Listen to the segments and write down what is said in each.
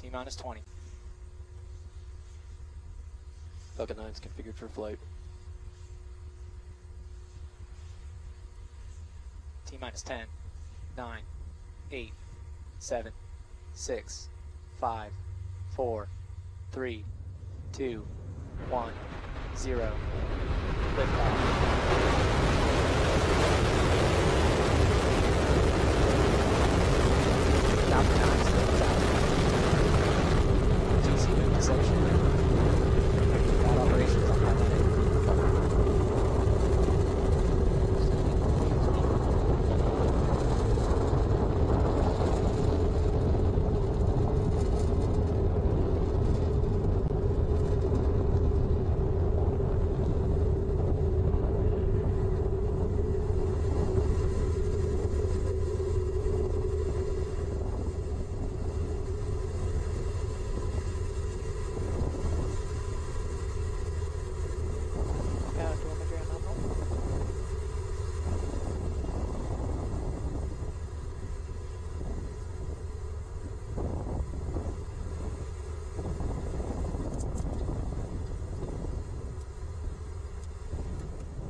T-minus 20. Falcon 9 is configured for flight. T-minus 10, 9, 8, 7, 6, 5, 4, 3, 2, 1, 0. Liftoff. Falcon 9 still out. GC move to section. Got operations on that.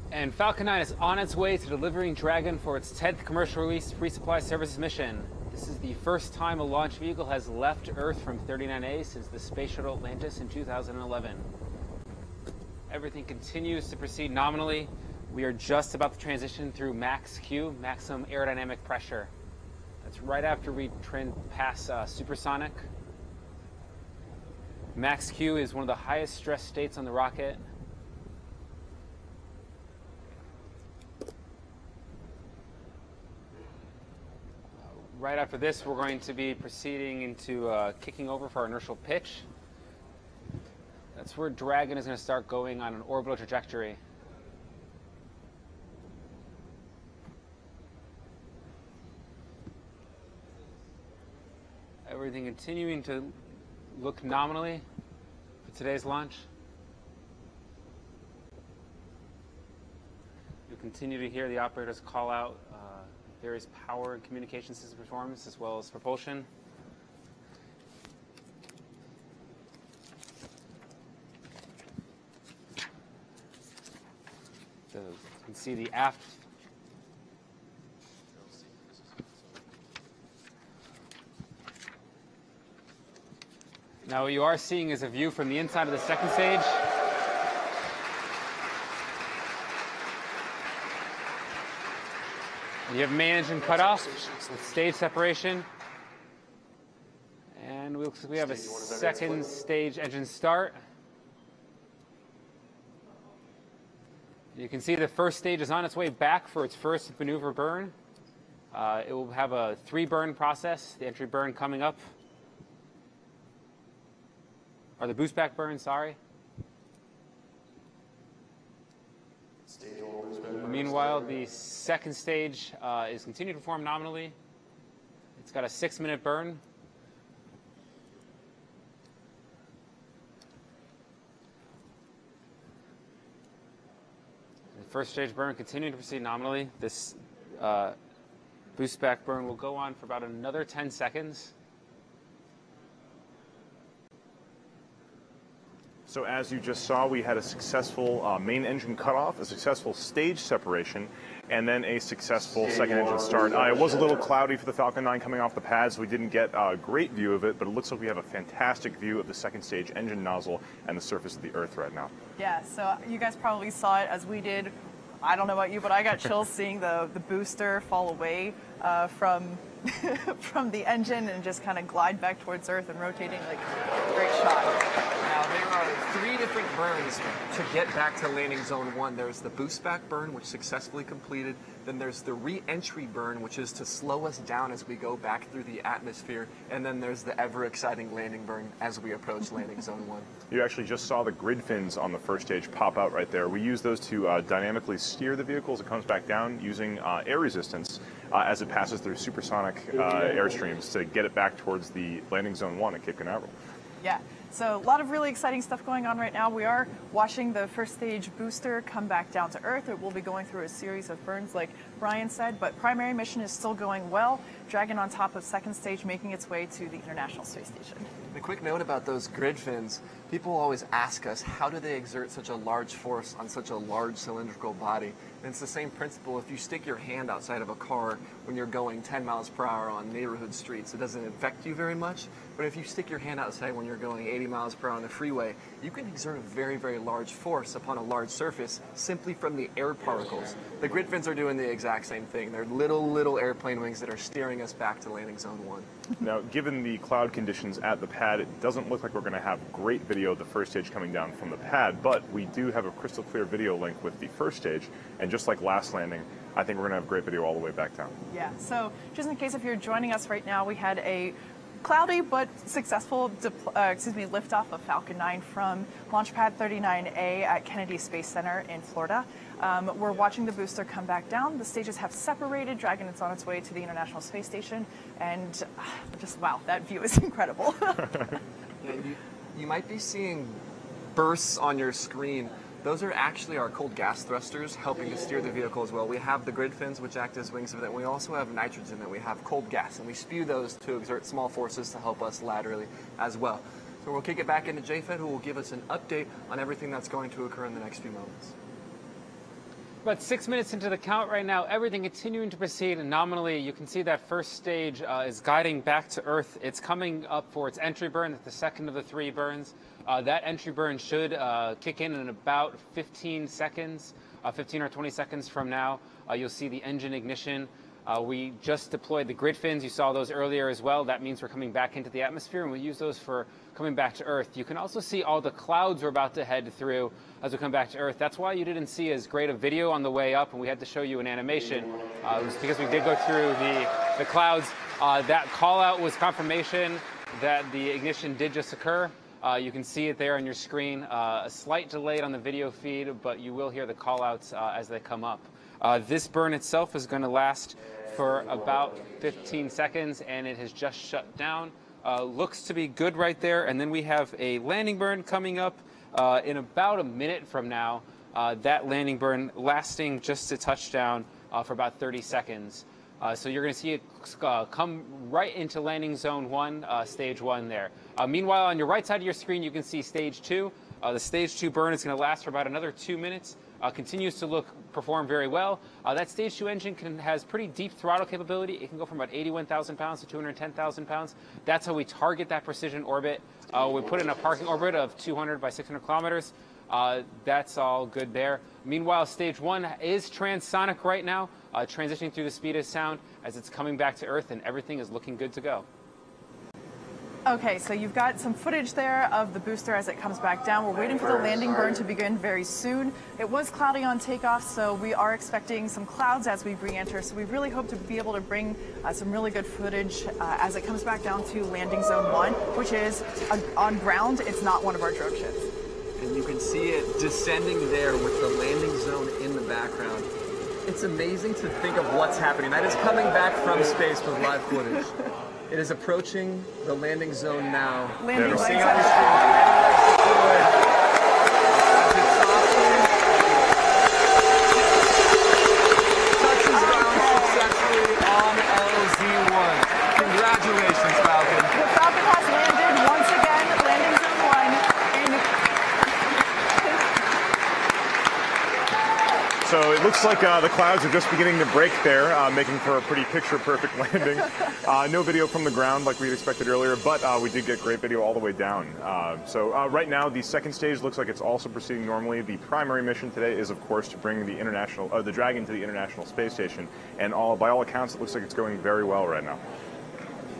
And Falcon 9 is on its way to delivering Dragon for its 10th commercial release resupply services mission. This is the first time a launch vehicle has left Earth from 39A since the Space Shuttle Atlantis in 2011. Everything continues to proceed nominally. We are just about to transition through max Q, maximum aerodynamic pressure. That's right after we pass supersonic. Max Q is one of the highest stress states on the rocket. Right after this, we're going to be proceeding into kicking over for our inertial pitch. That's where Dragon is going to start going on an orbital trajectory. Everything continuing to look nominally for today's launch. You'll continue to hear the operators call out various power and communication system performance as well as propulsion. So you can see the aft. Now what you are seeing is a view from the inside of the second stage. You have main engine cutoff with stage separation. And we have a second stage engine start. You can see the first stage is on its way back for its first maneuver burn. It will have a 3-burn process, the entry burn coming up. Or the boost back burn, sorry. Meanwhile, the second stage is continuing to perform nominally. It's got a 6-minute burn. The first stage burn continuing to proceed nominally. This boost back burn will go on for about another 10 seconds. So as you just saw, we had a successful main engine cutoff, a successful stage separation, and then a successful second engine start. It was a little cloudy for the Falcon 9 coming off the pad, so we didn't get a great view of it, but it looks like we have a fantastic view of the second stage engine nozzle and the surface of the Earth right now. Yeah, so you guys probably saw it as we did. I don't know about you, but I got chills seeing the booster fall away from from the engine and just kind of glide back towards Earth and rotating. Like, great shot. Now, there are 3 different burns to get back to landing zone 1. There's the boost back burn, which successfully completed. Then there's the re-entry burn, which is to slow us down as we go back through the atmosphere. And then there's the ever-exciting landing burn as we approach landing zone 1. You actually just saw the grid fins on the first stage pop out right there. We use those to dynamically steer the vehicle as it comes back down using air resistance as it passes through supersonic airstreams to get it back towards the landing zone 1 at Cape Canaveral. Yeah. So a lot of really exciting stuff going on right now. We are watching the first stage booster come back down to Earth. It will be going through a series of burns like Brian said, but primary mission is still going well. Dragon on top of second stage making its way to the International Space Station. A quick note about those grid fins. People always ask us, how do they exert such a large force on such a large cylindrical body? And it's the same principle. If you stick your hand outside of a car when you're going 10 miles per hour on neighborhood streets, it doesn't affect you very much. But if you stick your hand outside when you're going 80 miles per hour on the freeway, you can exert a very, very large force upon a large surface simply from the air particles. The grid fins are doing the exact same thing. They're little airplane wings that are steering us back to landing zone 1. Now, given the cloud conditions at the pad, it doesn't look like we're going to have great video of the first stage coming down from the pad, but we do have a crystal clear video link with the first stage, and just like last landing, I think we're going to have great video all the way back down. Yeah, so just in case if you're joining us right now, we had a cloudy but successful liftoff of Falcon 9 from Launch Pad 39A at Kennedy Space Center in Florida. We're watching the booster come back down. The stages have separated. Dragon is on its way to the International Space Station, and just wow, that view is incredible. Yeah, you might be seeing bursts on your screen. Those are actually our cold gas thrusters helping to steer the vehicle as well. We have the grid fins, which act as wings of it. We also have nitrogen, and we have cold gas, and we spew those to exert small forces to help us laterally as well. So we'll kick it back into JFED, who will give us an update on everything that's going to occur in the next few moments. About 6 minutes into the count right now, everything continuing to proceed, and nominally you can see that first stage is guiding back to Earth. It's coming up for its entry burn. It's the second of the 3 burns. That entry burn should kick in about 15 seconds, 15 or 20 seconds from now. You'll see the engine ignition. We just deployed the grid fins. You saw those earlier as well. That means we're coming back into the atmosphere, and we'll use those for coming back to Earth. You can also see all the clouds we're about to head through as we come back to Earth. That's why you didn't see as great a video on the way up, and we had to show you an animation. It was because we did go through the clouds. That call out was confirmation that the ignition did just occur. You can see it there on your screen. A slight delay on the video feed, but you will hear the call outs as they come up. This burn itself is going to last for about 15 seconds, and it has just shut down. Looks to be good right there. And then we have a landing burn coming up in about a minute from now. That landing burn lasting just to touchdown for about 30 seconds. So you're going to see it come right into landing zone 1, stage 1 there. Meanwhile, on your right side of your screen, you can see stage 2. The stage 2 burn is going to last for about another 2 minutes. Continues to perform very well. That stage 2 engine has pretty deep throttle capability. It can go from about 81,000 pounds to 210,000 pounds. That's how we target that precision orbit. We put in a parking orbit of 200 by 600 kilometers. That's all good there. Meanwhile, stage 1 is transonic right now, transitioning through the speed of sound as it's coming back to Earth, and everything is looking good to go. Okay, so you've got some footage there of the booster as it comes back down. We're waiting for the landing burn to begin very soon. It was cloudy on takeoff, so we are expecting some clouds as we re-enter. So we really hope to be able to bring some really good footage as it comes back down to landing zone 1, which is on ground. It's not one of our drone ships. And you can see it descending there with the landing zone in the background. It's amazing to think of what's happening. That is coming back from space with live footage. It is approaching the landing zone now. Landing You're legs seeing have on the screen, landing legs deployed. Touches down successfully on LZ-1. Congratulations, Falcon. The Falcon has landed once again, landing zone 1. So it looks like the clouds are just beginning to break there, making for a pretty picture-perfect landing. No video from the ground like we'd expected earlier, but we did get great video all the way down. So right now, the second stage looks like it's also proceeding normally. The primary mission today is, of course, to bring the Dragon to the International Space Station, and by all accounts, it looks like it's going very well right now.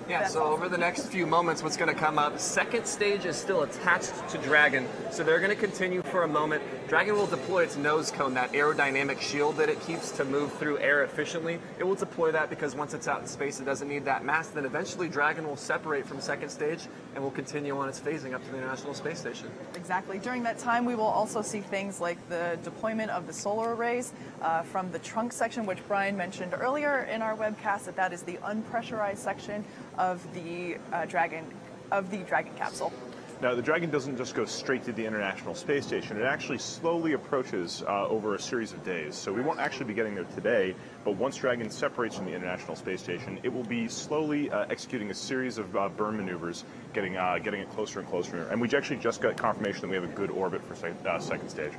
Yeah, so over the next few moments, what's going to come up, second stage is still attached to Dragon, so they're going to continue for a moment. Dragon will deploy its nose cone, that aerodynamic shield that it keeps to move through air efficiently. It will deploy that because once it's out in space, it doesn't need that mass. Then eventually Dragon will separate from second stage and will continue on its phasing up to the International Space Station. Exactly. During that time, we will also see things like the deployment of the solar arrays from the trunk section, which Brian mentioned earlier in our webcast, that is the unpressurized section of the Dragon capsule. Now, the Dragon doesn't just go straight to the International Space Station. It actually slowly approaches over a series of days. So we won't actually be getting there today, but once Dragon separates from the International Space Station, it will be slowly executing a series of burn maneuvers, getting it closer and closer. And we actually just got confirmation that we have a good orbit for second stage.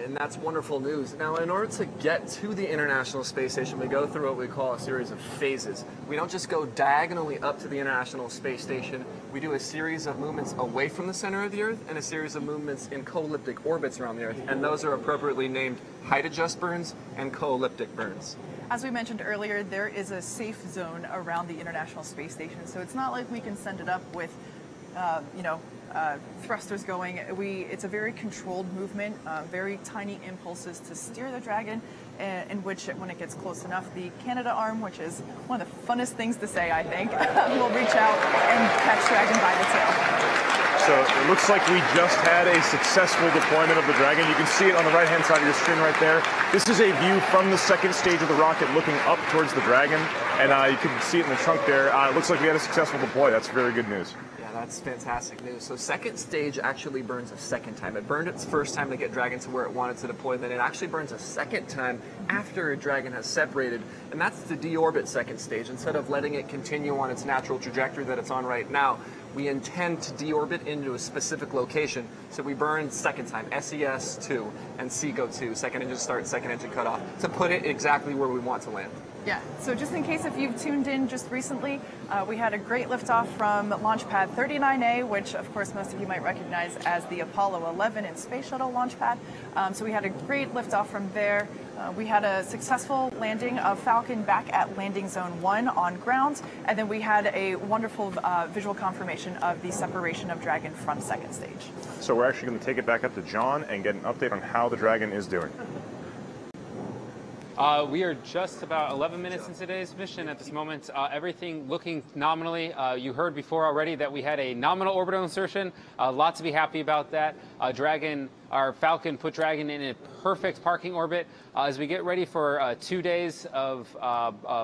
And that's wonderful news. Now, in order to get to the International Space Station, we go through what we call a series of phases. We don't just go diagonally up to the International Space Station. We do a series of movements away from the center of the Earth and a series of movements in co-elliptic orbits around the Earth. And those are appropriately named height adjust burns and co-elliptic burns. As we mentioned earlier, there is a safe zone around the International Space Station, so it's not like we can send it up with, thrusters going. It's a very controlled movement, very tiny impulses to steer the Dragon, in which, when it gets close enough, the Canada arm, which is one of the funnest things to say, I think, will reach out and catch Dragon by the tail. So it looks like we just had a successful deployment of the Dragon. You can see it on the right-hand side of your screen right there. This is a view from the second stage of the rocket looking up towards the Dragon, and you can see it in the trunk there. It looks like we had a successful deploy. That's very good news. That's fantastic news. So second stage actually burns a second time. It burned its first time to get Dragon to where it wanted to deploy, then it actually burns a second time after Dragon has separated, and that's the deorbit second stage. Instead of letting it continue on its natural trajectory that it's on right now, we intend to deorbit into a specific location. So we burn second time, SES-2 and SECO-2, second engine start, second engine cutoff, to put it exactly where we want to land. Yeah, so just in case if you've tuned in just recently, we had a great liftoff from launch pad 39A, which of course most of you might recognize as the Apollo 11 and Space Shuttle launch pad. So we had a great liftoff from there. We had a successful landing of Falcon back at landing zone 1 on ground, and then we had a wonderful visual confirmation of the separation of Dragon from second stage. So we're actually going to take it back up to John and get an update on how the Dragon is doing. We are just about 11 minutes into today's mission at this moment. Everything looking nominally. You heard before already that we had a nominal orbital insertion. A lot to be happy about that. Our Falcon put Dragon in a perfect parking orbit. As we get ready for 2 days of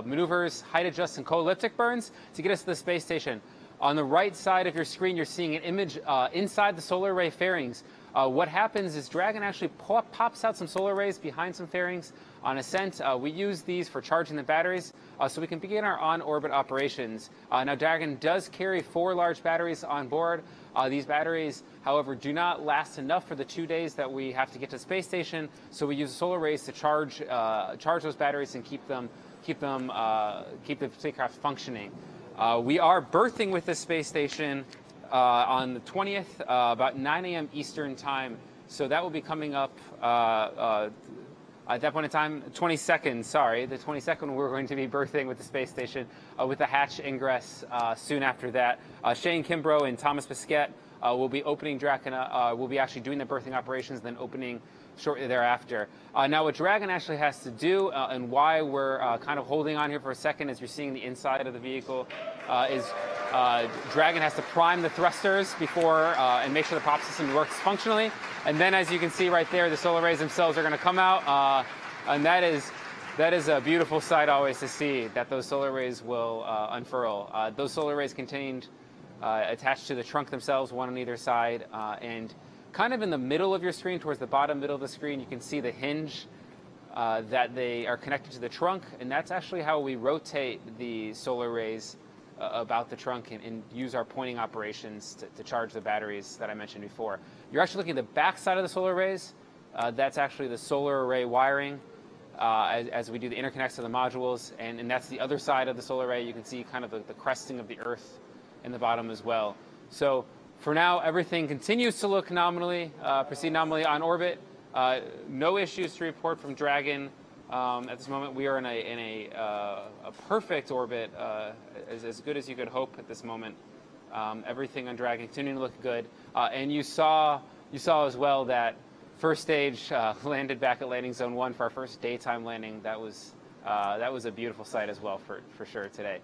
maneuvers, height adjust, and co-elliptic burns to get us to the space station. On the right side of your screen, you're seeing an image inside the solar array fairings. What happens is Dragon actually pops out some solar arrays behind some fairings. On ascent, we use these for charging the batteries so we can begin our on-orbit operations. Now, Dragon does carry 4 large batteries on board. These batteries, however, do not last enough for the 2 days that we have to get to the space station, so we use solar arrays to charge those batteries and keep the spacecraft functioning. We are berthing with the space station on the 20th, about 9 a.m. Eastern time. So that will be coming up at that point in time, 22nd, sorry. The 22nd, we're going to be berthing with the space station with the hatch ingress soon after that. Shane Kimbrough and Thomas Pesquet will be opening Dragon. We'll be actually doing the berthing operations, then opening shortly thereafter. Now, what Dragon actually has to do, and why we're kind of holding on here for a second as you're seeing the inside of the vehicle, is Dragon has to prime the thrusters before and make sure the prop system works functionally. And then, as you can see right there, the solar arrays themselves are going to come out, and that is a beautiful sight always to see, that those solar arrays will unfurl. Those solar arrays contained attached to the trunk themselves, one on either side, and kind of in the middle of your screen, towards the bottom middle of the screen, you can see the hinge that they are connected to the trunk, and that's actually how we rotate the solar arrays about the trunk and use our pointing operations to charge the batteries that I mentioned before. You're actually looking at the back side of the solar arrays. That's actually the solar array wiring as we do the interconnects to the modules, and that's the other side of the solar array. You can see kind of the cresting of the Earth in the bottom as well. So for now, everything continues to look proceed nominally on orbit. No issues to report from Dragon. At this moment, we are in a perfect orbit, as good as you could hope at this moment. Everything on Dragon continuing to look good. And you saw as well that first stage landed back at landing zone 1 for our first daytime landing. That was a beautiful sight as well for sure today.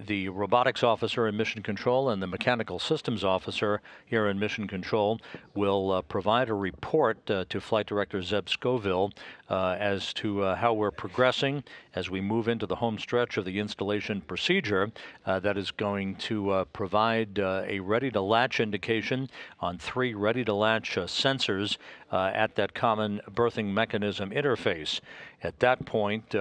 The robotics officer in Mission Control and the mechanical systems officer here in Mission Control will provide a report to Flight Director Zeb Scoville as to how we're progressing as we move into the home stretch of the installation procedure that is going to provide a ready-to-latch indication on 3 ready-to-latch sensors at that common berthing mechanism interface. At that point,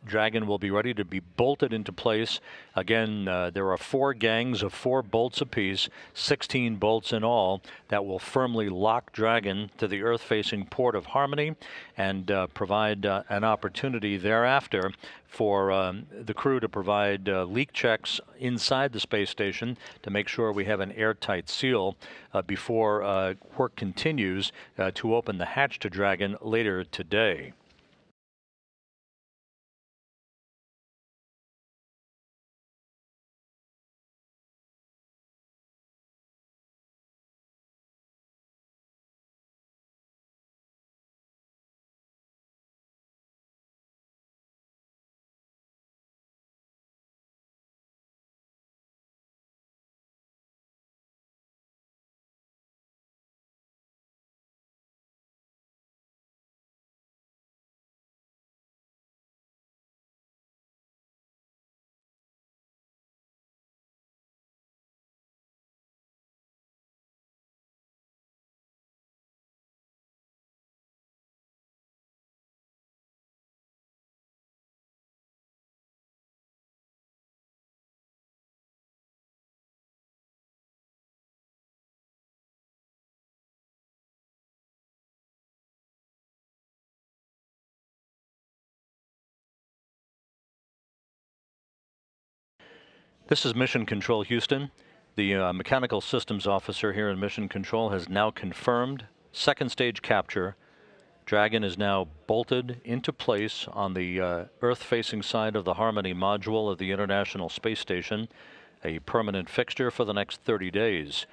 Dragon will be ready to be bolted into place. Again, there are 4 gangs of 4 bolts apiece, 16 bolts in all, that will firmly lock Dragon to the Earth-facing port of Harmony and provide an opportunity thereafter for the crew to provide leak checks inside the space station to make sure we have an airtight seal before work continues to open the hatch to Dragon later today. This is Mission Control Houston. The mechanical systems officer here in Mission Control has now confirmed second stage capture. Dragon is now bolted into place on the Earth-facing side of the Harmony module of the International Space Station, a permanent fixture for the next 30 days.